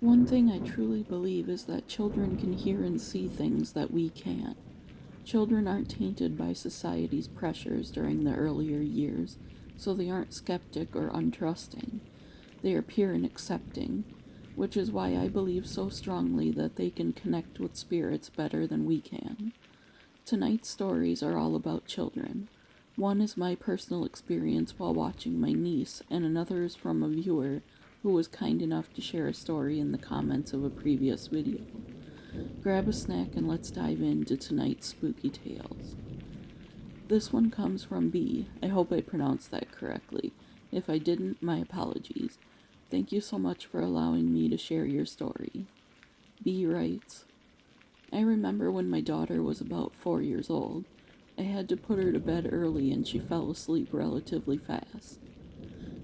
One thing I truly believe is that children can hear and see things that we can't. Children aren't tainted by society's pressures during the earlier years, so they aren't skeptic or untrusting. They are pure and accepting, which is why I believe so strongly that they can connect with spirits better than we can. Tonight's stories are all about children. One is my personal experience while watching my niece, and another is from a viewer who was kind enough to share a story in the comments of a previous video. Grab a snack and let's dive into tonight's spooky tales. This one comes from B. I hope I pronounced that correctly. If I didn't, my apologies. Thank you so much for allowing me to share your story. B writes, I remember when my daughter was about 4 years old. I had to put her to bed early and she fell asleep relatively fast.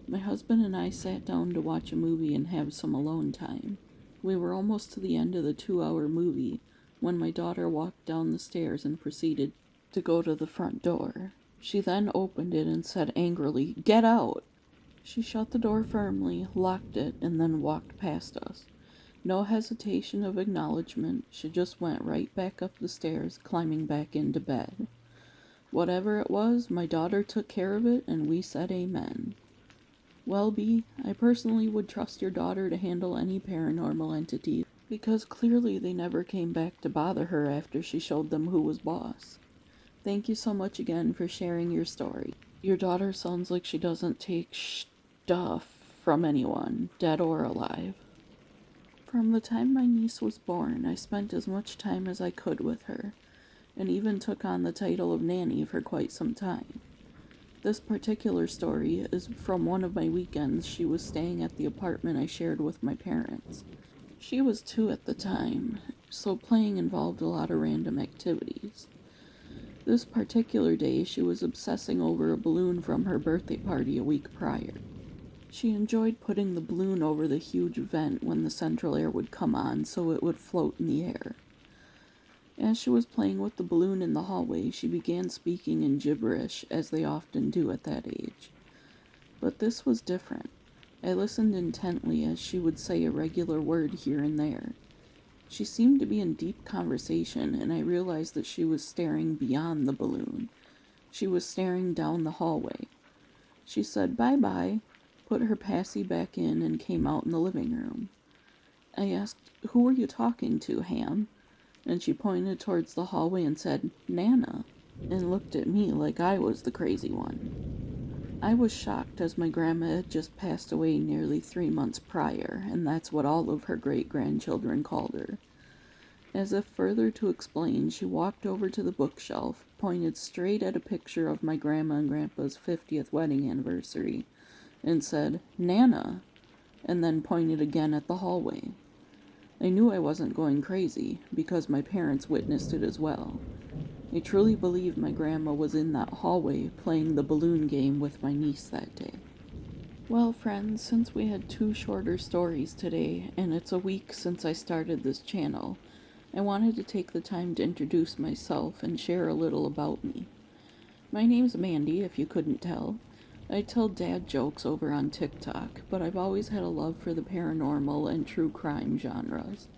My husband and I sat down to watch a movie and have some alone time. We were almost to the end of the 2-hour movie when my daughter walked down the stairs and proceeded to go to the front door. She then opened it and said angrily, "Get out!" She shut the door firmly, locked it, and then walked past us. No hesitation of acknowledgement, she just went right back up the stairs, climbing back into bed. Whatever it was, my daughter took care of it, and we said amen. Well, B, I personally would trust your daughter to handle any paranormal entity, because clearly they never came back to bother her after she showed them who was boss. Thank you so much again for sharing your story. Your daughter sounds like she doesn't take stuff from anyone, dead or alive. From the time my niece was born, I spent as much time as I could with her, and even took on the title of nanny for quite some time. This particular story is from one of my weekends. She was staying at the apartment I shared with my parents. She was 2 at the time, so playing involved a lot of random activities. This particular day, she was obsessing over a balloon from her birthday party a week prior. She enjoyed putting the balloon over the huge vent when the central air would come on so it would float in the air. As she was playing with the balloon in the hallway, she began speaking in gibberish, as they often do at that age. But this was different. I listened intently as she would say a regular word here and there. She seemed to be in deep conversation, and I realized that she was staring beyond the balloon. She was staring down the hallway. She said bye-bye, put her passy back in, and came out in the living room. I asked, "Who were you talking to, Ham?" And she pointed towards the hallway and said, "Nana," and looked at me like I was the crazy one. I was shocked, as my grandma had just passed away nearly 3 months prior, and that's what all of her great-grandchildren called her. As if further to explain, she walked over to the bookshelf, pointed straight at a picture of my grandma and grandpa's 50th wedding anniversary, and said, "Nana," and then pointed again at the hallway. I knew I wasn't going crazy, because my parents witnessed it as well. I truly believe my grandma was in that hallway playing the balloon game with my niece that day. Well, friends, since we had 2 shorter stories today, and it's a week since I started this channel, I wanted to take the time to introduce myself and share a little about me. My name's Mandy, if you couldn't tell. I tell dad jokes over on TikTok, but I've always had a love for the paranormal and true crime genres.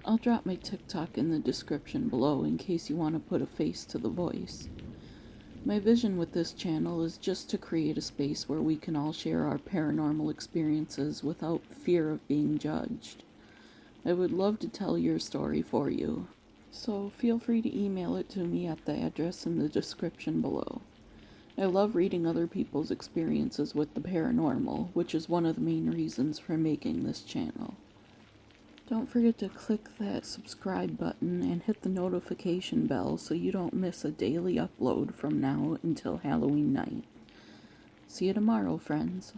I'll drop my TikTok in the description below in case you want to put a face to the voice. My vision with this channel is just to create a space where we can all share our paranormal experiences without fear of being judged. I would love to tell your story for you, so feel free to email it to me at the address in the description below. I love reading other people's experiences with the paranormal, which is one of the main reasons for making this channel. Don't forget to click that subscribe button and hit the notification bell so you don't miss a daily upload from now until Halloween night. See you tomorrow, friends.